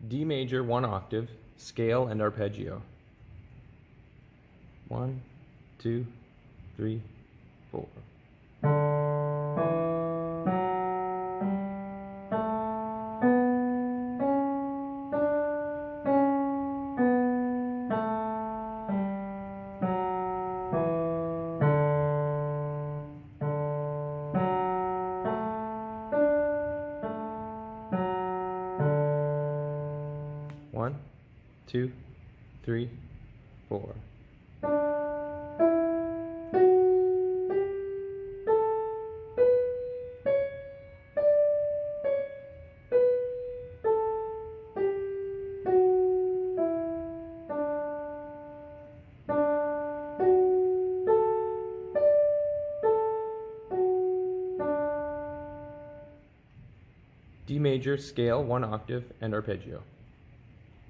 D major 1 octave, scale and arpeggio. 1, 2, 3, 4. One, two, three, 4. D major, scale 1 octave and arpeggio.